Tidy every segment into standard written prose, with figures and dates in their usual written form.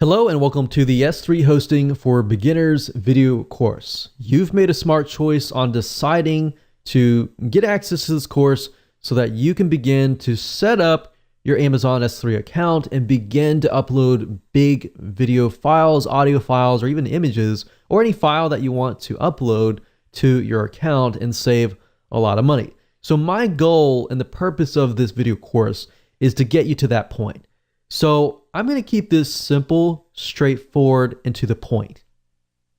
Hello and welcome to the S3 Hosting for Beginners video course. You've made a smart choice on deciding to get access to this course so that you can begin to set up your Amazon S3 account and begin to upload big video files, audio files, or even images, or any file that you want to upload to your account and save a lot of money. So my goal and the purpose of this video course is to get you to that point. So I'm going to keep this simple, straightforward, and to the point.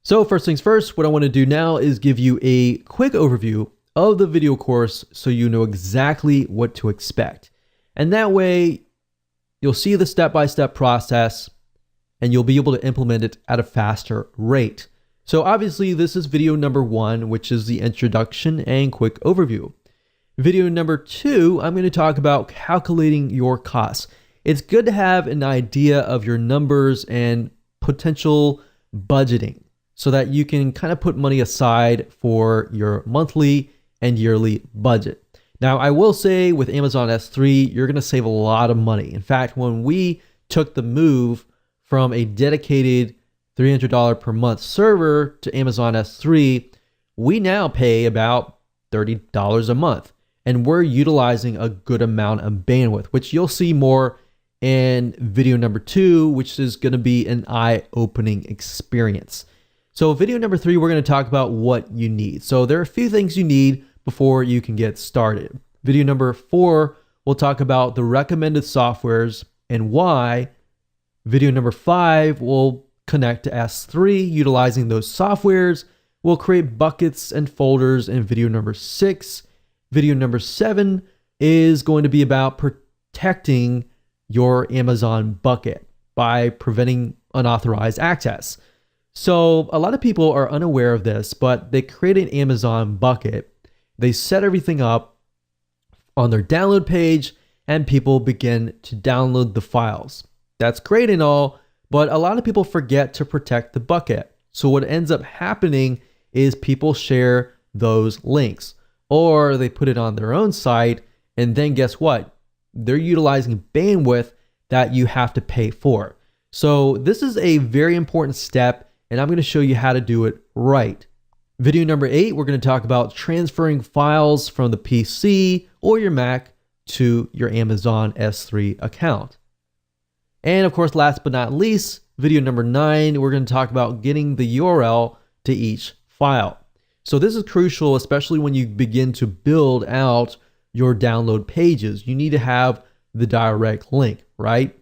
So first things first, what I want to do now is give you a quick overview of the video course so you know exactly what to expect. And that way you'll see the step-by-step process and you'll be able to implement it at a faster rate. So obviously this is video number 1, which is the introduction and quick overview. Video number 2, I'm going to talk about calculating your costs. It's good to have an idea of your numbers and potential budgeting so that you can kind of put money aside for your monthly and yearly budget. Now, I will say with Amazon S3, you're going to save a lot of money. In fact, when we took the move from a dedicated $300 per month server to Amazon S3, we now pay about $30 a month. And we're utilizing a good amount of bandwidth, which you'll see more in video number 2, which is going to be an eye-opening experience. So video number 3, we're going to talk about what you need. So there are a few things you need before you can get started. Video number 4, we'll talk about the recommended softwares and why. Video number 5, we'll connect to S3 utilizing those softwares. We'll create buckets and folders in video number 6. Video number 7 is going to be about protecting your Amazon bucket by preventing unauthorized access. So a lot of people are unaware of this, but they create an Amazon bucket. They set everything up on their download page and people begin to download the files. That's great and all, but a lot of people forget to protect the bucket. So what ends up happening is people share those links or they put it on their own site, and then guess what? They're utilizing bandwidth that you have to pay for. So this is a very important step, and I'm going to show you how to do it right. Video number 8, we're going to talk about transferring files from the PC or your Mac to your Amazon S3 account. And of course, last but not least, video number 9, we're going to talk about getting the URL to each file. So this is crucial, especially when you begin to build out your download pages. You need to have the direct link, right?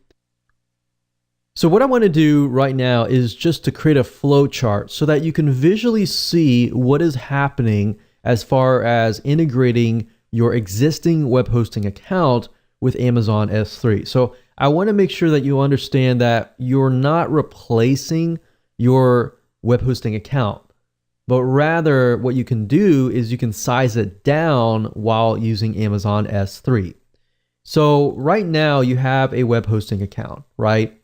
So what I want to do right now is just to create a flow chart so that you can visually see what is happening as far as integrating your existing web hosting account with Amazon S3. So I want to make sure that you understand that you're not replacing your web hosting account, but rather what you can do is you can size it down while using Amazon S3. So right now you have a web hosting account, right?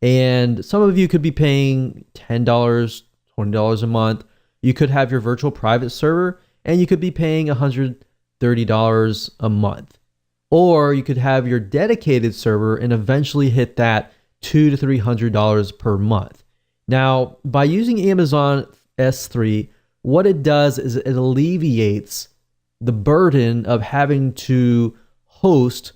And some of you could be paying $10, $20 a month. You could have your virtual private server and you could be paying $130 a month. Or you could have your dedicated server and eventually hit that $200 to $300 per month. Now, by using Amazon S3, what it does is it alleviates the burden of having to host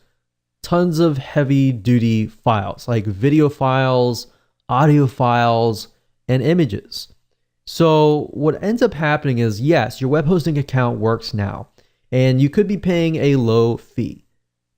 tons of heavy duty files like video files, audio files, and images. So what ends up happening is, yes, your web hosting account works now and you could be paying a low fee.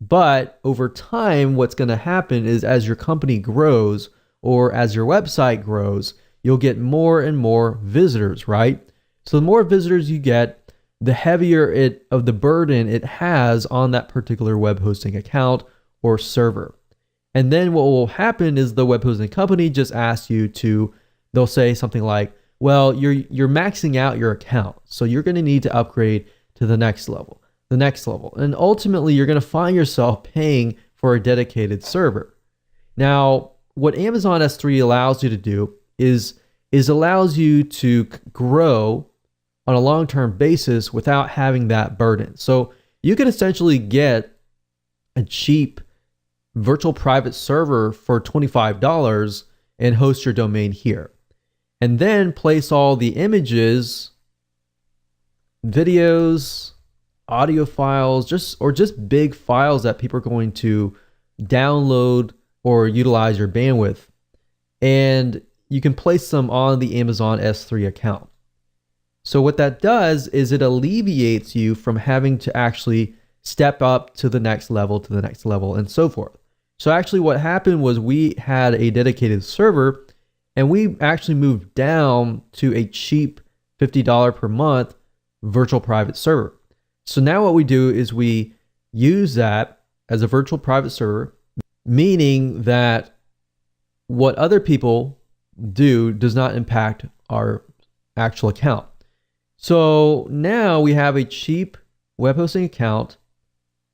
But over time, what's going to happen is as your company grows or as your website grows, you'll get more and more visitors, right? So the more visitors you get, the heavier of the burden it has on that particular web hosting account or server. And then what will happen is the web hosting company just asks you to, they'll say something like, well, you're maxing out your account, so you're going to need to upgrade to the next level. And ultimately you're going to find yourself paying for a dedicated server. Now, what Amazon S3 allows you to do is allows you to grow on a long-term basis without having that burden. So you can essentially get a cheap virtual private server for $25 and host your domain here. And then place all the images, videos, audio files, just big files that people are going to download or utilize your bandwidth. And you can place them on the Amazon S3 account. So what that does is it alleviates you from having to actually step up to the next level, and so forth. So actually what happened was we had a dedicated server and we actually moved down to a cheap $50 per month virtual private server. So now what we do is we use that as a virtual private server, meaning that what other people do does not impact our actual account. So now we have a cheap web hosting account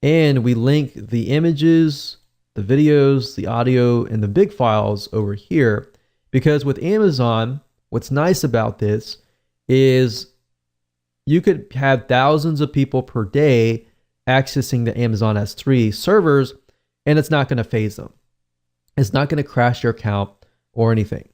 and we link the images, the videos, the audio, and the big files over here. Because with Amazon, what's nice about this is you could have thousands of people per day accessing the Amazon S3 servers, and it's not going to phase them. It's not going to crash your account or anything.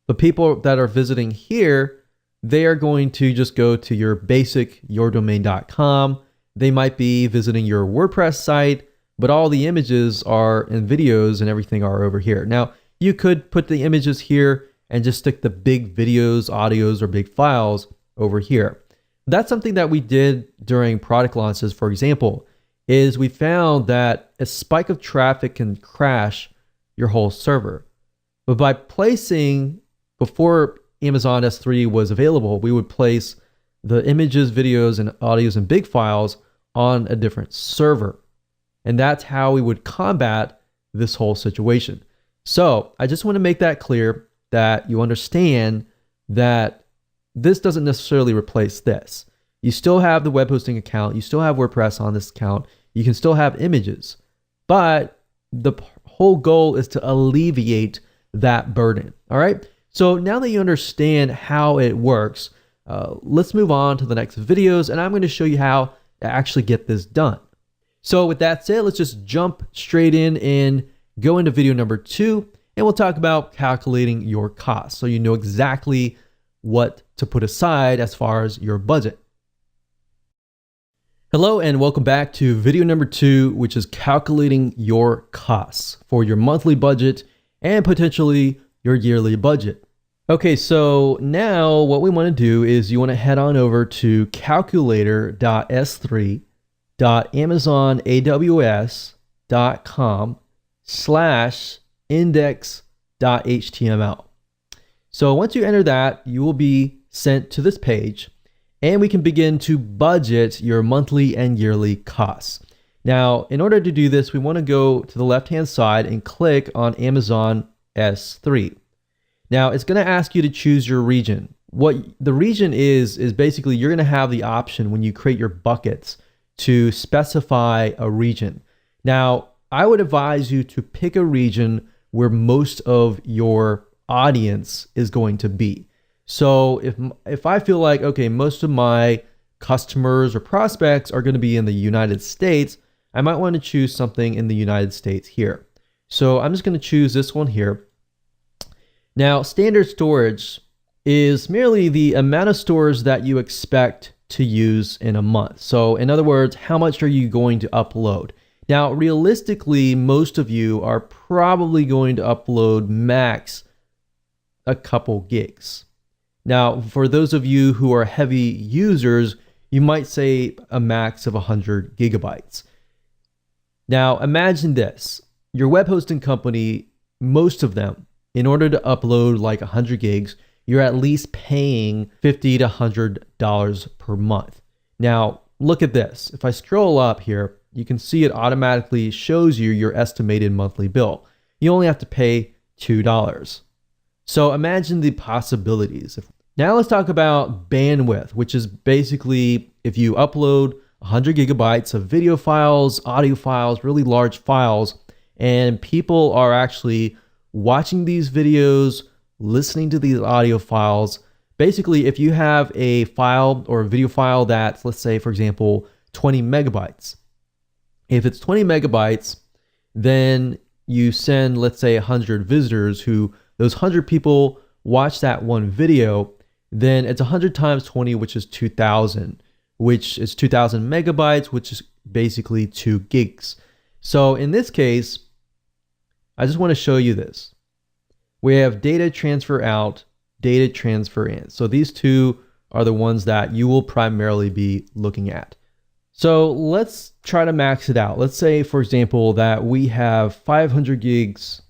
The people that are visiting here, they are going to just go to your basic yourdomain.com. They might be visiting your WordPress site, but all the images are and videos and everything are over here. Now, you could put the images here and just stick the big videos, audios, or big files over here. That's something that we did during product launches, for example, is we found that a spike of traffic can crash your whole server. But by placing, before Amazon S3 was available, we would place the images, videos, and audios and big files on a different server. And that's how we would combat this whole situation. So I just want to make that clear, that you understand that this doesn't necessarily replace this. You still have the web hosting account. You still have WordPress on this account. You can still have images. But the whole goal is to alleviate that burden. All right. So now that you understand how it works, let's move on to the next videos. And I'm going to show you how to actually get this done. So with that said, let's just jump straight in and go into video number 2. And we'll talk about calculating your costs, so you know exactly what to put aside as far as your budget. Hello and welcome back to video number 2, which is calculating your costs for your monthly budget and potentially your yearly budget. Okay, so now what we want to do is you want to head on over to calculator.s3.amazonaws.com/index.html. So once you enter that, you will be sent to this page and we can begin to budget your monthly and yearly costs. Now, in order to do this, we want to go to the left-hand side and click on Amazon S3. Now, it's going to ask you to choose your region. What the region is basically you're going to have the option when you create your buckets to specify a region. Now, I would advise you to pick a region where most of your audience is going to be. So if I feel like, okay, most of my customers or prospects are going to be in the United States, I might want to choose something in the United States here. So I'm just going to choose this one here. Now, standard storage is merely the amount of stores that you expect to use in a month. So in other words, how much are you going to upload? Now, realistically, most of you are probably going to upload max a couple gigs. Now, for those of you who are heavy users, you might say a max of 100 gigabytes. Now, imagine this. Your web hosting company, most of them, in order to upload like 100 gigs, you're at least paying $50 to $100 per month. Now, look at this. If I scroll up here, you can see it automatically shows you your estimated monthly bill. You only have to pay $2. So imagine the possibilities. Now let's talk about bandwidth, which is basically if you upload 100 gigabytes of video files, audio files, really large files, and people are actually watching these videos, listening to these audio files. Basically, if you have a file or a video file that's, let's say, for example, 20 megabytes. If it's 20 megabytes, then you send, let's say, 100 visitors who those 100 people watch that one video, then it's 100 times 20, which is 2,000, which is 2,000 megabytes, which is basically 2 gigs. So in this case, I just want to show you this. We have data transfer out, data transfer in. So these two are the ones that you will primarily be looking at. So let's try to max it out. Let's say, for example, that we have 500 gigs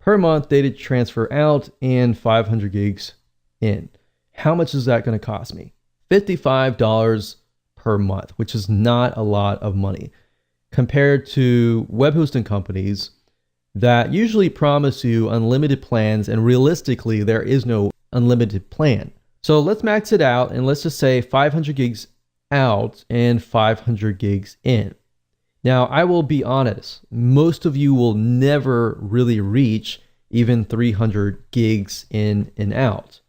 per month data transfer out and 500 gigs in. How much is that going to cost me? $55 per month, which is not a lot of money compared to web hosting companies that usually promise you unlimited plans, and realistically, there is no unlimited plan. So let's max it out and let's just say 500 gigs out and 500 gigs in. Now, I will be honest, most of you will never really reach even 300 gigs in and out.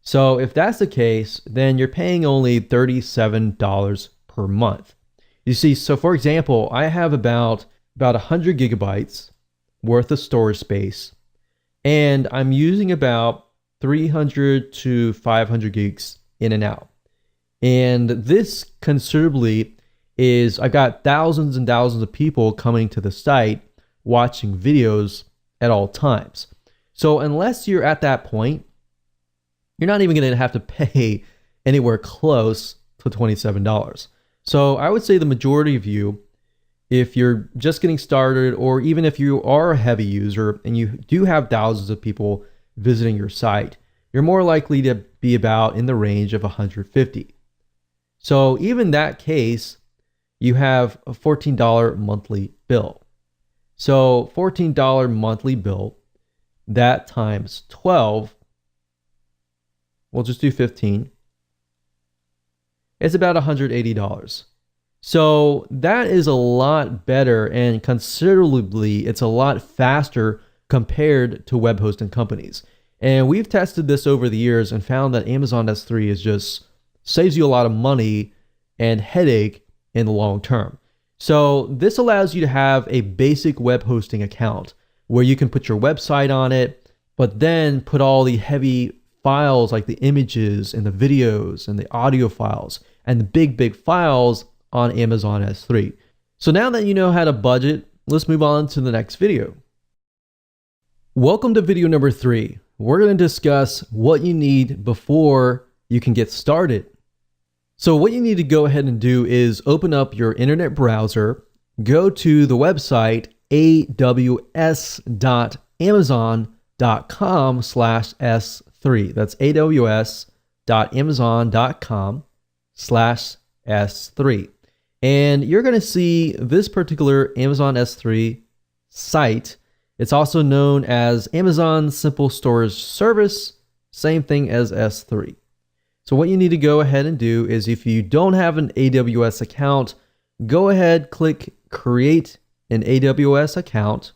So if that's the case, then you're paying only $37 per month. You see, so for example, I have about 100 gigabytes worth of storage space, and I'm using about 300 to 500 gigs in and out. And this considerably is, I've got thousands and thousands of people coming to the site watching videos at all times. So unless you're at that point, you're not even going to have to pay anywhere close to $27. So I would say the majority of you, if you're just getting started, or even if you are a heavy user and you do have thousands of people visiting your site, you're more likely to be about in the range of 150. So even that case, you have a $14 monthly bill. So $14 monthly bill, that times 12, we'll just do 15. It's about $180. So that is a lot better, and considerably, it's a lot faster compared to web hosting companies. And we've tested this over the years and found that Amazon S3 is just saves you a lot of money and headache in the long term. So this allows you to have a basic web hosting account where you can put your website on it, but then put all the heavy files like the images and the videos and the audio files and the big files on Amazon S3. So now that you know how to budget, let's move on to the next video. Welcome to video number 3. We're going to discuss what you need before you can get started. So what you need to go ahead and do is open up your internet browser, go to the website aws.amazon.com/S3. That's aws.amazon.com/S3. And you're going to see this particular Amazon S3 site. It's also known as Amazon Simple Storage Service, same thing as S3. So what you need to go ahead and do is, if you don't have an AWS account, go ahead, click Create an AWS account.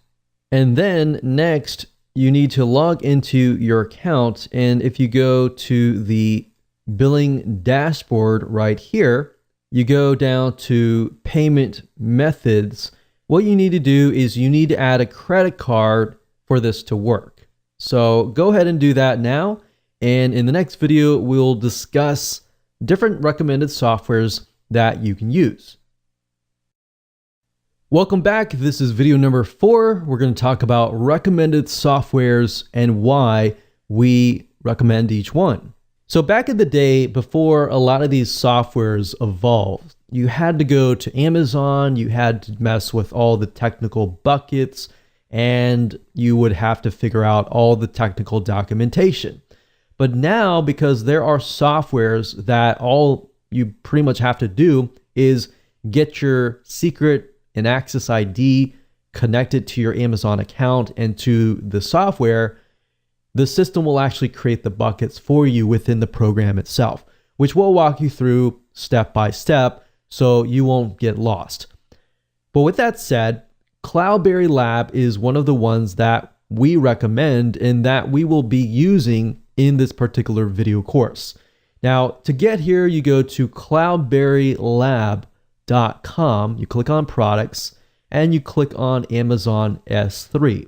And then next, you need to log into your account. And if you go to the billing dashboard right here, you go down to payment methods. What you need to do is you need to add a credit card for this to work. So go ahead and do that now. And in the next video, we'll discuss different recommended softwares that you can use. Welcome back. This is video number 4. We're going to talk about recommended softwares and why we recommend each one. So back in the day, before a lot of these softwares evolved, you had to go to Amazon, you had to mess with all the technical buckets, and you would have to figure out all the technical documentation. But now, because there are softwares that all you pretty much have to do is get your secret and access ID connected to your Amazon account and to the software, the system will actually create the buckets for you within the program itself, which we'll walk you through step by step so you won't get lost. But with that said, Cloudberry Lab is one of the ones that we recommend and that we will be using in this particular video course. Now, to get here, you go to cloudberrylab.com, you click on products, and you click on Amazon S3.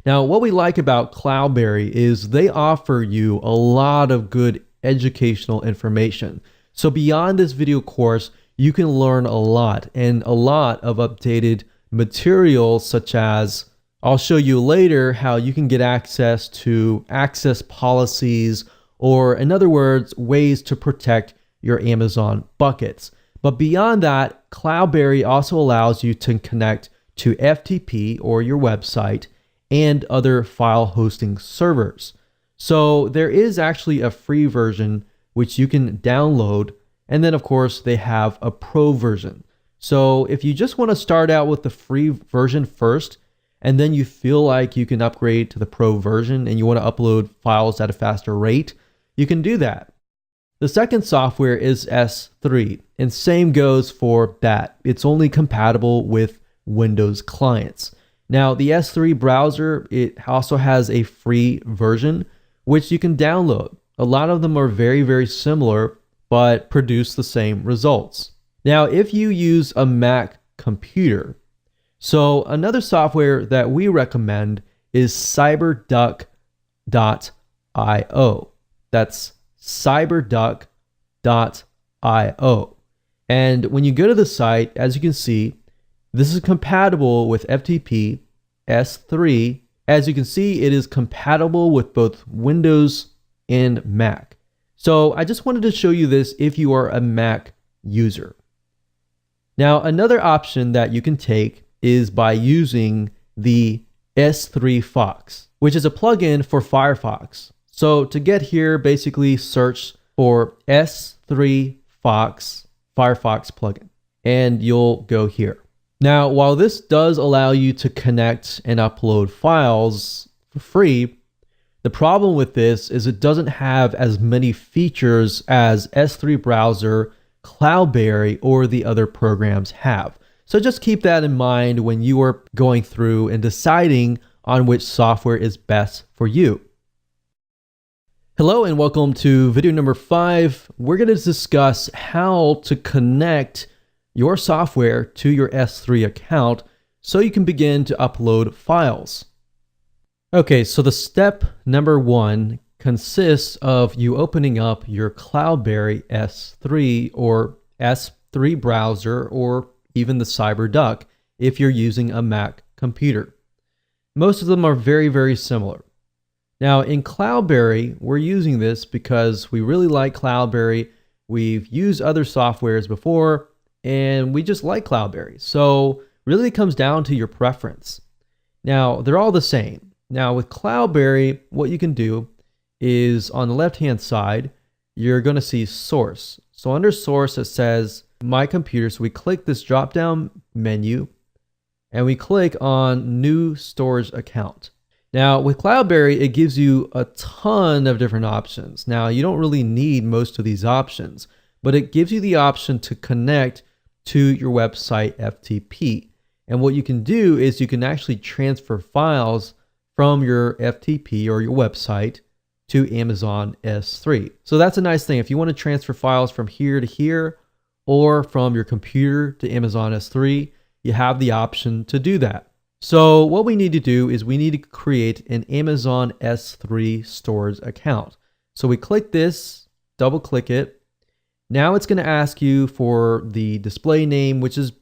Now, what we like about Cloudberry is they offer you a lot of good educational information. So beyond this video course, you can learn a lot and a lot of updated materials, such as I'll show you later how you can get access to access policies, or in other words, ways to protect your Amazon buckets. But beyond that, Cloudberry also allows you to connect to FTP or your website and other file hosting servers. So there is actually a free version which you can download, and then of course they have a pro version. So if you just want to start out with the free version first, and then you feel like you can upgrade to the pro version and you want to upload files at a faster rate, you can do that. The second software is S3, and same goes for that. It's only compatible with Windows clients. Now, the S3 browser, it also has a free version, which you can download. A lot of them are very, very similar, but produce the same results. Now, if you use a Mac computer, so another software that we recommend is cyberduck.io. That's cyberduck.io. And when you go to the site, as you can see, this is compatible with FTP S3. As you can see, it is compatible with both Windows and Mac. So I just wanted to show you this if you are a Mac user. Now, another option that you can take is by using the S3 Fox, which is a plugin for Firefox. So to get here, basically search for S3 Fox Firefox plugin, and you'll go here. Now, while this does allow you to connect and upload files for free, the problem with this is it doesn't have as many features as S3 Browser, Cloudberry, or the other programs have. So just keep that in mind when you are going through and deciding on which software is best for you. Hello and welcome to video number 5. We're going to discuss how to connect your software to your S3 account so you can begin to upload files. Okay, so the step number 1 consists of you opening up your Cloudberry S3 or S3 browser, or even the CyberDuck if you're using a Mac computer. Most of them are very, very similar. Now in Cloudberry, we're using this because we really like Cloudberry. We've used other softwares before, and we just like Cloudberry. So really it comes down to your preference. Now, they're all the same. Now with Cloudberry, what you can do is on the left-hand side, you're going to see source. So under source, it says my computer. So we click this drop-down menu and we click on new storage account. Now with Cloudberry, it gives you a ton of different options. Now you don't really need most of these options, but it gives you the option to connect to your website FTP. And what you can do is you can actually transfer files from your FTP or your website to Amazon S3. So that's a nice thing. If you want to transfer files from here to here or from your computer to Amazon S3, you have the option to do that. So what we need to do is we need to create an Amazon S3 storage account. So we click this, double click it. Now it's going to ask you for the display name, which is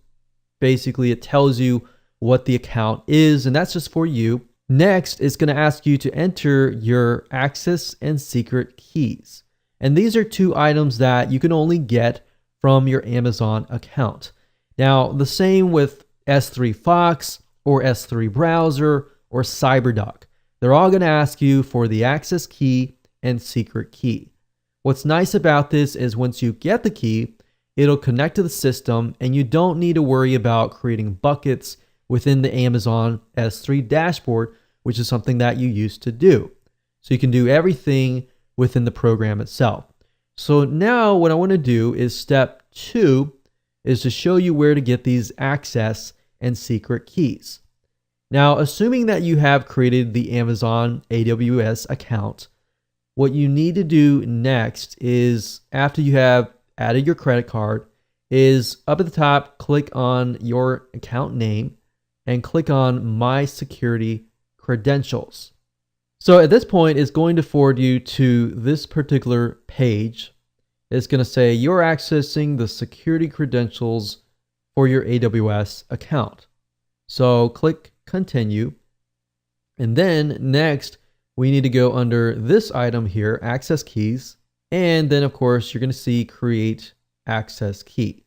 basically, it tells you what the account is, and that's just for you. Next, it's going to ask you to enter your access and secret keys. And these are two items that you can only get from your Amazon account. Now, the same with S3 Fox or S3 Browser or CyberDuck. They're all going to ask you for the access key and secret key. What's nice about this is once you get the key, it'll connect to the system and you don't need to worry about creating buckets within the Amazon S3 dashboard, which is something that you used to do. So you can do everything within the program itself. So now what I want to do is step 2 is to show you where to get these access and secret keys. Now, assuming that you have created the Amazon AWS account, what you need to do next is, after you have added your credit card, is up at the top, click on your account name and click on My Security credentials. So at this point, it's going to forward you to this particular page. It's going to say you're accessing the security credentials for your AWS account. So click continue. And then next, we need to go under this item here, access keys. And then of course, you're going to see create access key.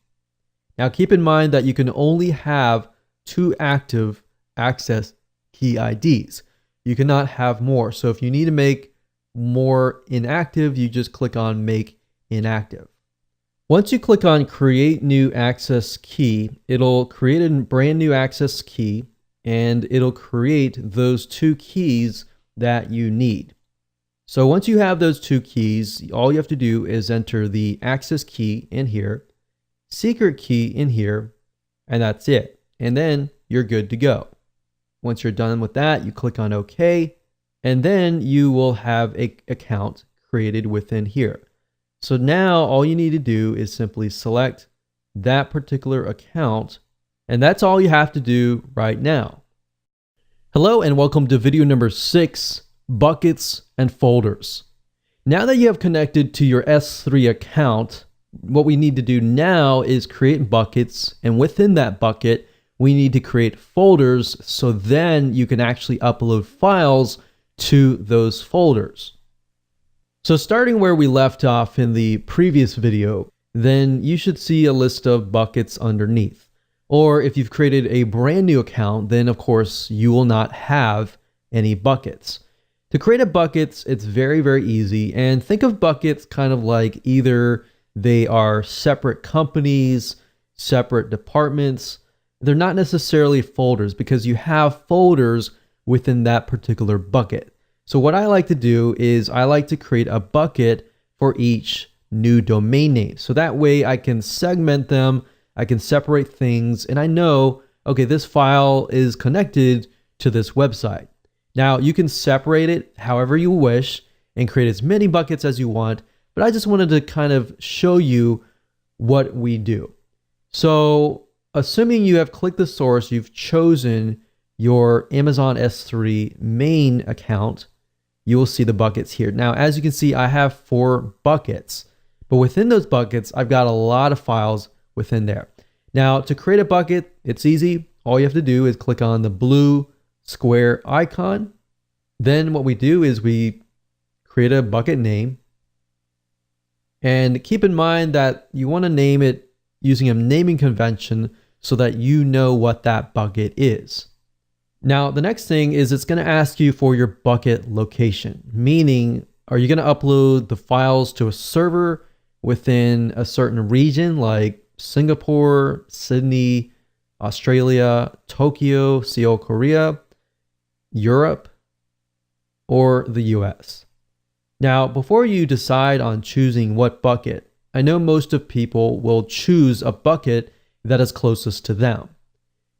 Now keep in mind that you can only have 2 active access key IDs. You cannot have more. So if you need to make more inactive, you just click on make inactive. Once you click on create new access key, it'll create a brand new access key and it'll create those 2 keys that you need. So once you have those 2 keys, all you have to do is enter the access key in here, secret key in here, and that's it. And then you're good to go. Once you're done with that, you click on OK, and then you will have an account created within here. So now all you need to do is simply select that particular account, and that's all you have to do right now. Hello and welcome to video number 6, buckets and folders. Now that you have connected to your S3 account, what we need to do now is create buckets, and within that bucket, we need to create folders so then you can actually upload files to those folders. So starting where we left off in the previous video, then you should see a list of buckets underneath. Or if you've created a brand new account, then of course you will not have any buckets. To create a bucket, it's very, very easy. And think of buckets kind of like either they are separate companies, separate departments. They're not necessarily folders because you have folders within that particular bucket. So what I like to do is I like to create a bucket for each new domain name. So that way I can segment them, I can separate things, and I know, okay, this file is connected to this website. Now you can separate it however you wish and create as many buckets as you want, but I just wanted to kind of show you what we do. So assuming you have clicked the source, you've chosen your Amazon S3 main account, you will see the buckets here. Now, as you can see, I have 4 buckets, but within those buckets, I've got a lot of files within there. Now, to create a bucket, it's easy. All you have to do is click on the blue square icon. Then what we do is we create a bucket name. And keep in mind that you want to name it using a naming convention so that you know what that bucket is. Now, the next thing is it's going to ask you for your bucket location, meaning are you going to upload the files to a server within a certain region like Singapore, Sydney, Australia, Tokyo, Seoul, Korea, Europe, or the US? Now, before you decide on choosing what bucket, I know most of people will choose a bucket that is closest to them.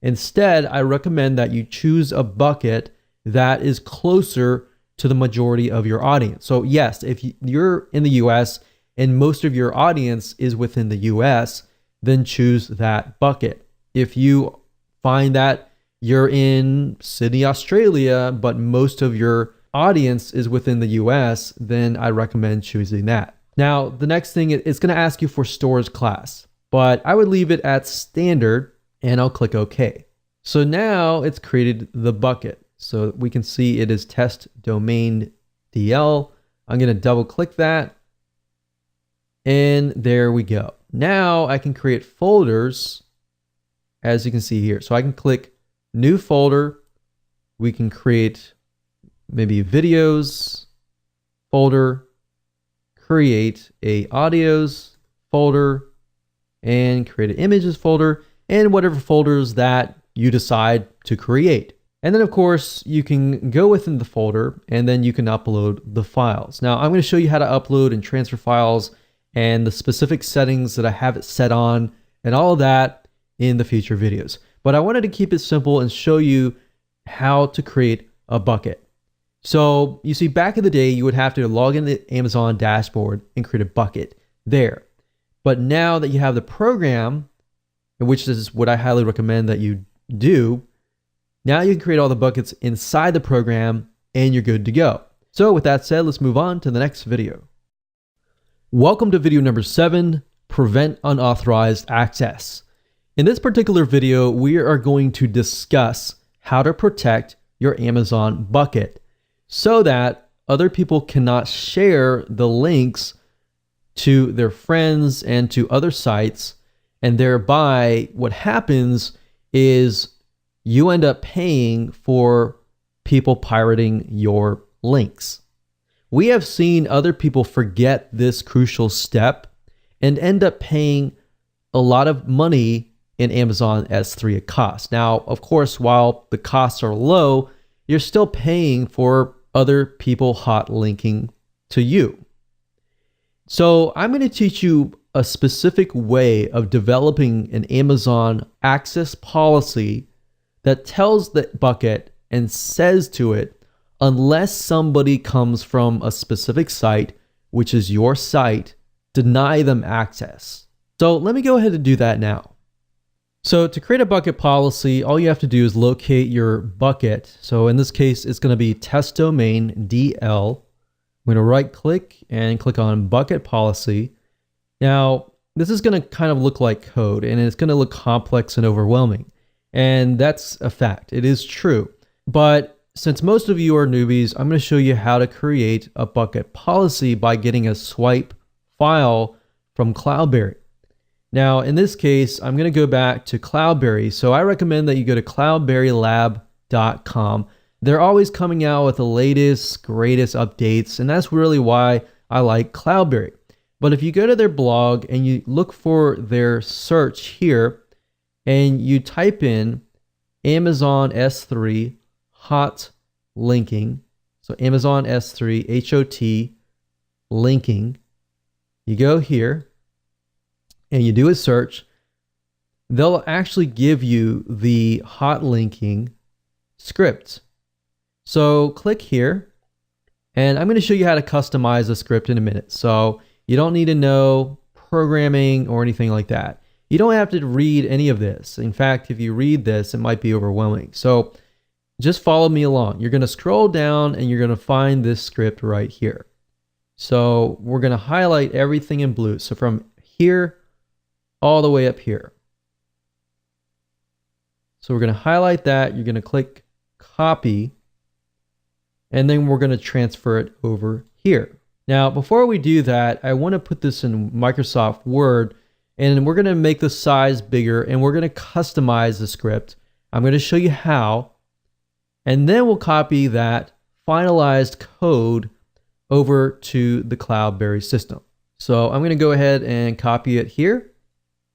Instead, I recommend that you choose a bucket that is closer to the majority of your audience. So yes, if you're in the US and most of your audience is within the US, then choose that bucket. If you find that you're in Sydney, Australia, but most of your audience is within the US, then I recommend choosing that. Now, the next thing, it's going to ask you for storage class, but I would leave it at standard and I'll click OK. So now it's created the bucket. So we can see it is test domain DL. I'm going to double click that. And there we go. Now I can create folders as you can see here. So I can click new folder. We can create maybe videos folder, create a audios folder, and create an images folder, and whatever folders that you decide to create. And then of course you can go within the folder and then you can upload the files. Now I'm going to show you how to upload and transfer files and the specific settings that I have it set on and all of that in the future videos. But I wanted to keep it simple and show you how to create a bucket. So you see, back in the day, you would have to log into the Amazon dashboard and create a bucket there. But now that you have the program, which is what I highly recommend that you do, Now you can create all the buckets inside the program and you're good to go. So with that said, let's move on to the next video. Welcome to video number 7, Prevent Unauthorized Access. In this particular video, we are going to discuss how to protect your Amazon bucket so that other people cannot share the links to their friends and to other sites, and thereby what happens is you end up paying for people pirating your links. We have seen other people forget this crucial step and end up paying a lot of money in Amazon S3 at cost. Now, of course, while the costs are low, you're still paying for other people hot linking to you. So I'm going to teach you a specific way of developing an Amazon access policy that tells the bucket and says to it, unless somebody comes from a specific site, which is your site, deny them access. So let me go ahead and do that now. So to create a bucket policy, all you have to do is locate your bucket. So in this case, it's going to be test domain DL. I'm going to right click and click on bucket policy. Now, this is going to kind of look like code and it's going to look complex and overwhelming. And that's a fact. It is true. But since most of you are newbies, I'm going to show you how to create a bucket policy by getting a swipe file from Cloudberry. Now, in this case, I'm going to go back to Cloudberry. So I recommend that you go to cloudberrylab.com. They're always coming out with the latest, greatest updates, and that's really why I like Cloudberry. But if you go to their blog and you look for their search here, and you type in Amazon S3 hot linking, so Amazon S3 HOT linking, you go here and you do a search, they'll actually give you the hot linking script. So click here, and I'm going to show you how to customize the script in a minute. So you don't need to know programming or anything like that. You don't have to read any of this. In fact, if you read this, it might be overwhelming. So just follow me along. You're going to scroll down and you're going to find this script right here. So we're going to highlight everything in blue. So from here all the way up here. So we're going to highlight that. You're going to click copy. And then we're going to transfer it over here. Now, before we do that, I want to put this in Microsoft Word, and we're going to make the size bigger, and we're going to customize the script. I'm going to show you how, and then we'll copy that finalized code over to the Cloudberry system. So I'm going to go ahead and copy it here.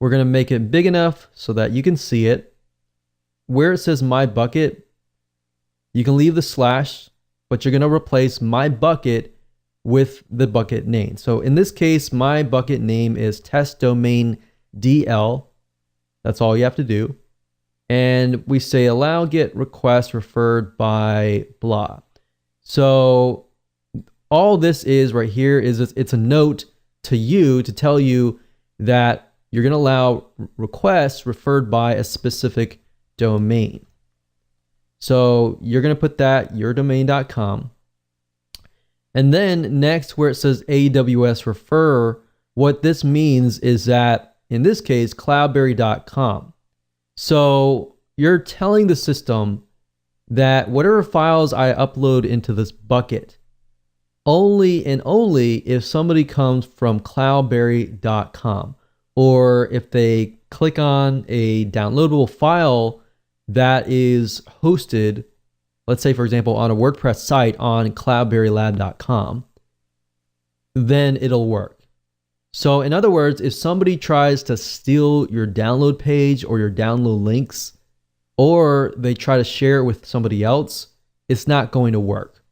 We're going to make it big enough so that you can see it. Where it says my bucket, you can leave the slash, but you're going to replace my bucket with the bucket name. So in this case, my bucket name is test domain DL. That's all you have to do. And we say allow get request referred by blah. So all this is right here is it's a note to you to tell you that you're going to allow requests referred by a specific domain. So you're going to put that yourdomain.com. And then next where it says AWS refer, what this means is that in this case, cloudberry.com. So you're telling the system that whatever files I upload into this bucket, only and only if somebody comes from cloudberry.com, or if they click on a downloadable file that is hosted, let's say, for example, on a WordPress site on cloudberrylab.com, then it'll work. So in other words, if somebody tries to steal your download page or your download links, or they try to share it with somebody else, it's not going to work.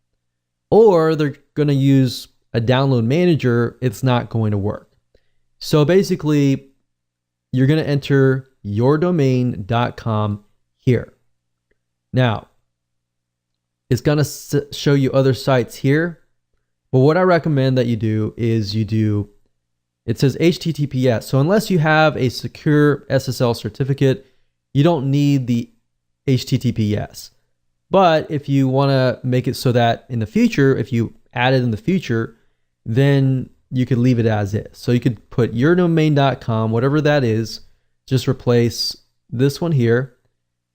Or they're going to use a download manager, it's not going to work. So basically, you're going to enter yourdomain.com here. Now, it's going to show you other sites here, but what I recommend that you do is it says HTTPS. So unless you have a secure SSL certificate, you don't need the HTTPS. But if you want to make it so that in the future, if you add it in the future, then you could leave it as is. So you could put yourdomain.com, whatever that is, just replace this one here.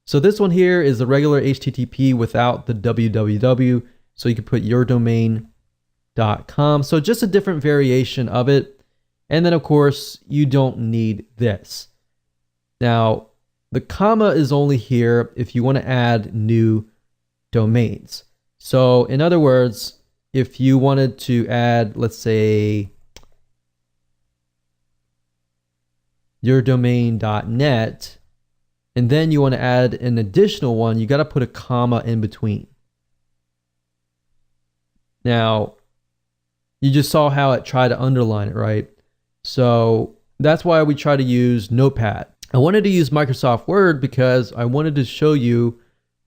So this one here is the regular HTTP without the www. So you could put yourdomain.com. So just a different variation of it. And then of course, you don't need this. Now, the comma is only here if you want to add new domains. So in other words, if you wanted to add, let's say, yourdomain.net, and then you want to add an additional one, you got to put a comma in between. Now, you just saw how it tried to underline it, right? So that's why we try to use Notepad. I wanted to use Microsoft Word because I wanted to show you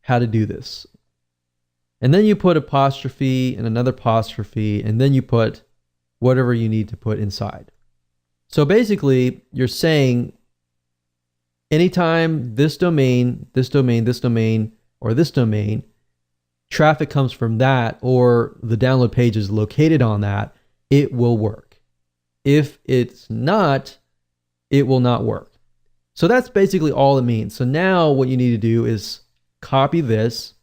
how to do this. And then you put apostrophe and another apostrophe, and then you put whatever you need to put inside. So basically, you're saying anytime this domain, this domain, this domain, or this domain, traffic comes from that, or the download page is located on that, it will work. If it's not, it will not work. So that's basically all it means. So now what you need to do is copy this.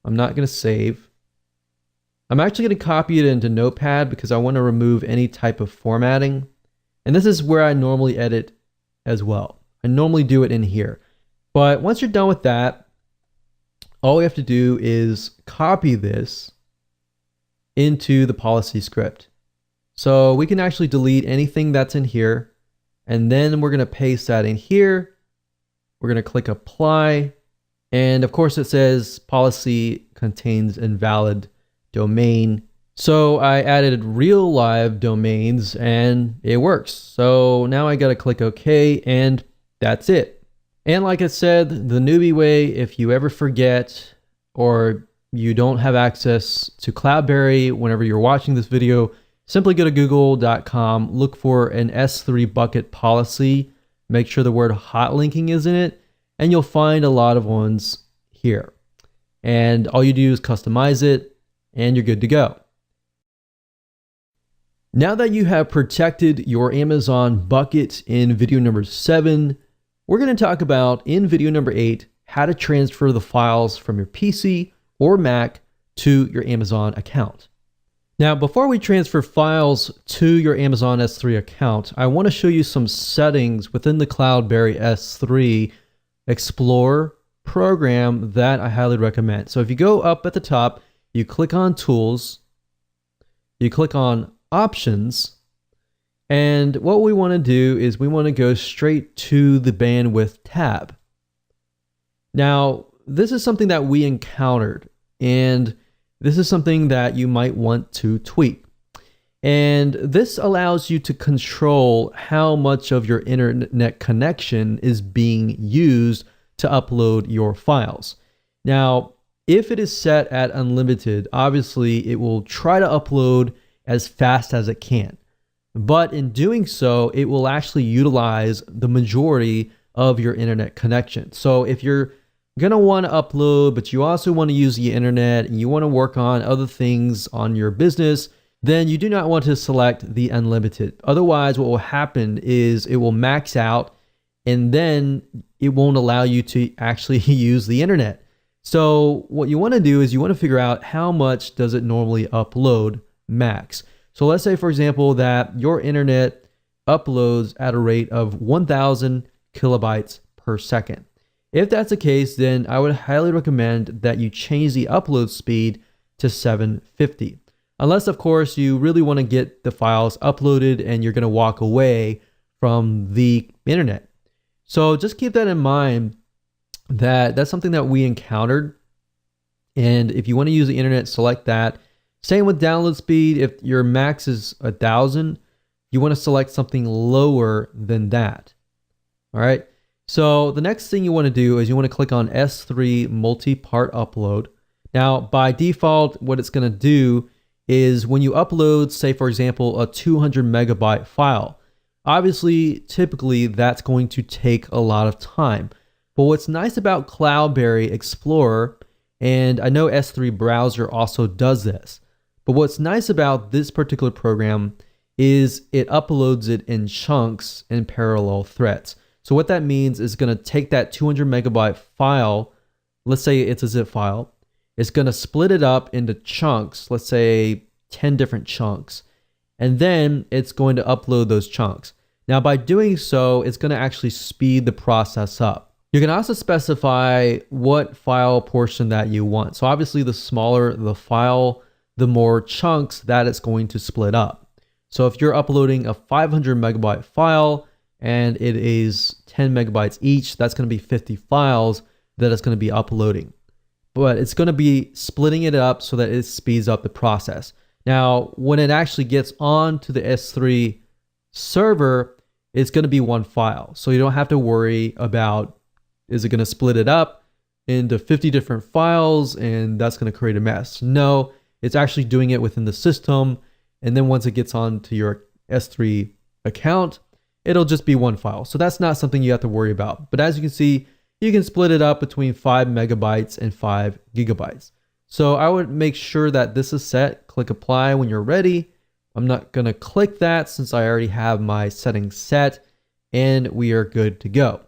I'm not going to save. I'm actually going to copy it into Notepad because I want to remove any type of formatting. And this is where I normally edit as well. I normally do it in here. But once you're done with that, all we have to do is copy this into the policy script. So we can actually delete anything that's in here, and then we're going to paste that in here. We're going to click apply. And of course it says policy contains invalid domain. So I added real live domains and it works. So now I got to click OK, and that's it. And like I said, the newbie way, if you ever forget or you don't have access to Cloudberry whenever you're watching this video, simply go to google.com, look for an S3 bucket policy, make sure the word hot linking is in it, and you'll find a lot of ones here. And all you do is customize it, and you're good to go. Now that you have protected your Amazon bucket in video number 7, we're going to talk about in video number 8, how to transfer the files from your PC or Mac to your Amazon account. Now, before we transfer files to your Amazon S3 account, I want to show you some settings within the Cloudberry S3 Explorer program that I highly recommend. So if you go up at the top, you click on Tools, you click on Options, and what we want to do is we want to go straight to the Bandwidth tab. Now, this is something that we encountered, and this is something that you might want to tweak. And this allows you to control how much of your internet connection is being used to upload your files. Now, if it is set at unlimited, obviously it will try to upload as fast as it can. But in doing so, it will actually utilize the majority of your internet connection. So if you're going to want to upload, but you also want to use the internet and you want to work on other things on your business, then you do not want to select the unlimited. Otherwise, what will happen is it will max out and then it won't allow you to actually use the internet. So what you want to do is you want to figure out how much does it normally upload max. So let's say, for example, that your internet uploads at a rate of 1,000 kilobytes per second. If that's the case, then I would highly recommend that you change the upload speed to 750. Unless, of course, you really want to get the files uploaded and you're going to walk away from the internet. So just keep that in mind, that that's something that we encountered. And if you want to use the internet, select that. Same with download speed. If your max is 1,000, you want to select something lower than that. All right. So the next thing you want to do is you want to click on S3 multi-part upload. Now, by default, what it's going to do is when you upload, say, for example, a 200 megabyte file, Obviously, typically that's going to take a lot of time. But what's nice about Cloudberry Explorer, and I know S3 Browser also does this, but what's nice about this particular program is it uploads it in chunks in parallel threads. So what that means is going to take that 200 megabyte file, let's say it's a zip file, it's going to split it up into chunks, let's say 10 different chunks, and then it's going to upload those chunks. Now by doing so, it's going to actually speed the process up. You can also specify what file portion that you want. So obviously the smaller the file, the more chunks that it's going to split up. So if you're uploading a 500 megabyte file and it is 10 megabytes each, that's going to be 50 files that it's going to be uploading. But it's going to be splitting it up so that it speeds up the process. Now, when it actually gets onto the S3 server, it's going to be one file. So you don't have to worry about, is it going to split it up into 50 different files and that's going to create a mess? No, it's actually doing it within the system. And then once it gets onto your S3 account, it'll just be one file. So that's not something you have to worry about. But as you can see, you can split it up between 5 megabytes and 5 gigabytes. So I would make sure that this is set. Click apply when you're ready. I'm not going to click that since I already have my settings set and we are good to go.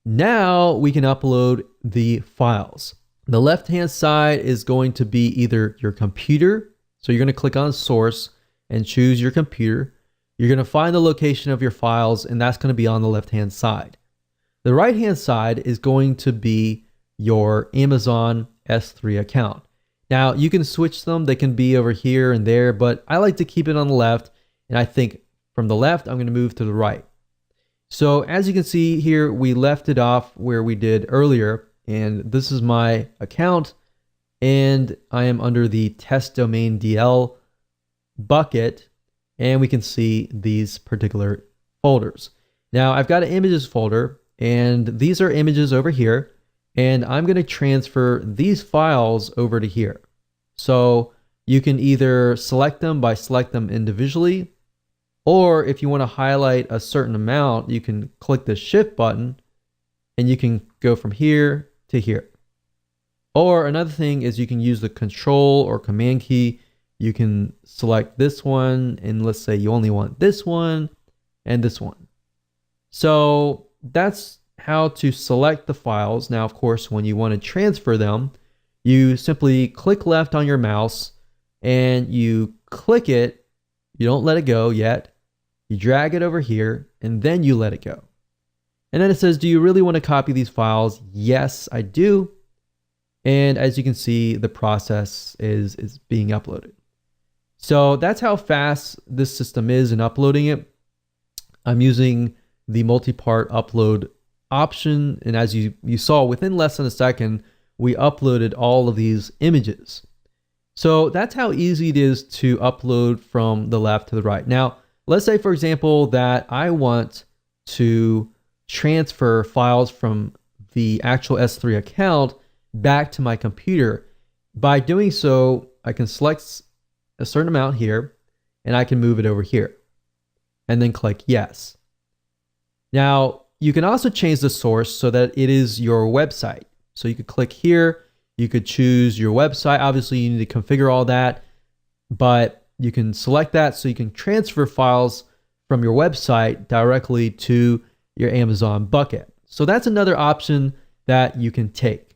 Now we can upload the files. The left-hand side is going to be either your computer. So you're going to click on source and choose your computer. You're going to find the location of your files and that's going to be on the left-hand side. The right-hand side is going to be your Amazon S3 account. Now you can switch them. They can be over here and there, but I like to keep it on the left. And I think from the left, I'm going to move to the right. So as you can see here, we left it off where we did earlier. And this is my account. And I am under the test domain DL bucket. And we can see these particular folders. Now I've got an images folder. And these are images over here. And I'm going to transfer these files over to here. So you can either select them by select them individually, or if you want to highlight a certain amount, you can click the shift button and you can go from here to here. Or another thing is you can use the control or command key. You can select this one and let's say you only want this one and this one. So that's how to select the files. Now, of course, when you want to transfer them, you simply click left on your mouse and you click it. You don't let it go yet. You drag it over here and then you let it go. And then it says, do you really want to copy these files? Yes, I do. And as you can see, the process is being uploaded. So that's how fast this system is in uploading it. I'm using the multi-part upload option, and as you saw, within less than a second we uploaded all of these images. So that's how easy it is to upload from the left to the right. Now let's say, for example, that I want to transfer files from the actual S3 account back to my computer. By doing so, I can select a certain amount here and I can move it over here and then click yes. Now you can also change the source so that it is your website. So you could click here, you could choose your website. Obviously you need to configure all that, but you can select that so you can transfer files from your website directly to your Amazon bucket. So that's another option that you can take.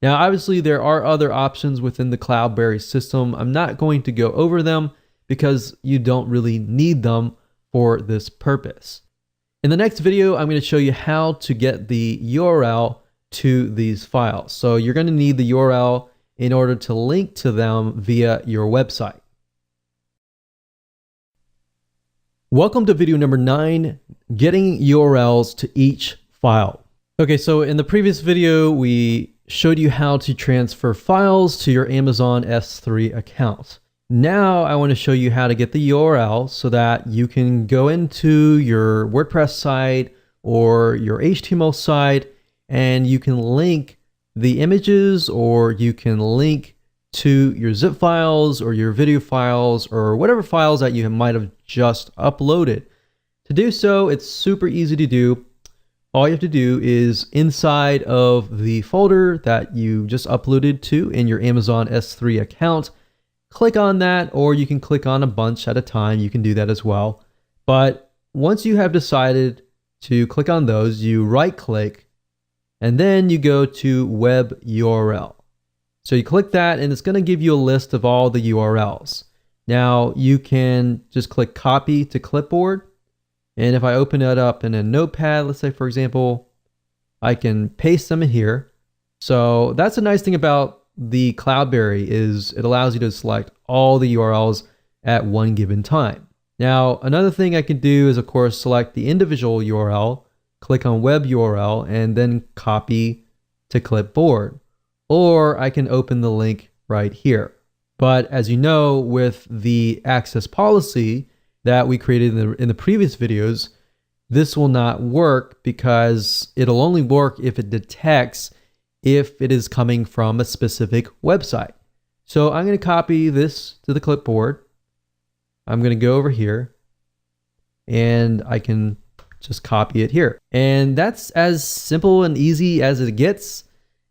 Now, obviously there are other options within the Cloudberry system. I'm not going to go over them because you don't really need them for this purpose. In the next video, I'm going to show you how to get the URL to these files. So you're going to need the URL in order to link to them via your website. Welcome to video number 9, getting URLs to each file. Okay, so in the previous video, we showed you how to transfer files to your Amazon S3 account. Now I want to show you how to get the URL so that you can go into your WordPress site or your HTML site and you can link the images, or you can link to your zip files or your video files or whatever files that you might have just uploaded. To do so, it's super easy to do. All you have to do is inside of the folder that you just uploaded to in your Amazon S3 account, click on that, or you can click on a bunch at a time. You can do that as well. But once you have decided to click on those, you right click and then you go to web URL. So you click that and it's going to give you a list of all the URLs. Now you can just click copy to clipboard. And if I open it up in a notepad, let's say for example, I can paste them in here. So that's a nice thing about the Cloudberry is it allows you to select all the URLs at one given time. Now, another thing I can do is of course select the individual URL, click on web URL, and then copy to clipboard. Or I can open the link right here. But as you know, with the access policy that we created in the previous videos, this will not work because it'll only work if it detects if it is coming from a specific website. So I'm going to copy this to the clipboard. I'm going to go over here and I can just copy it here. And that's as simple and easy as it gets.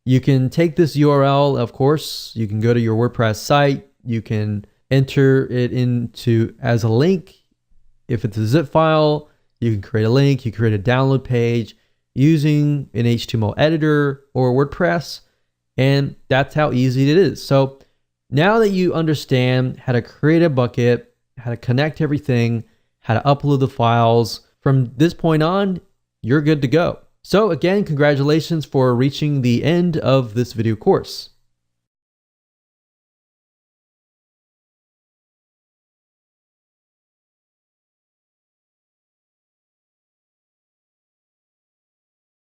You can take this URL, of course, you can go to your WordPress site, you can enter it into as a link. If it's a zip file, you can create a link, you create a download page using an HTML editor or WordPress, and that's how easy it is. So now that you understand how to create a bucket, how to connect everything, how to upload the files, from this point on, you're good to go. So again, congratulations for reaching the end of this video course.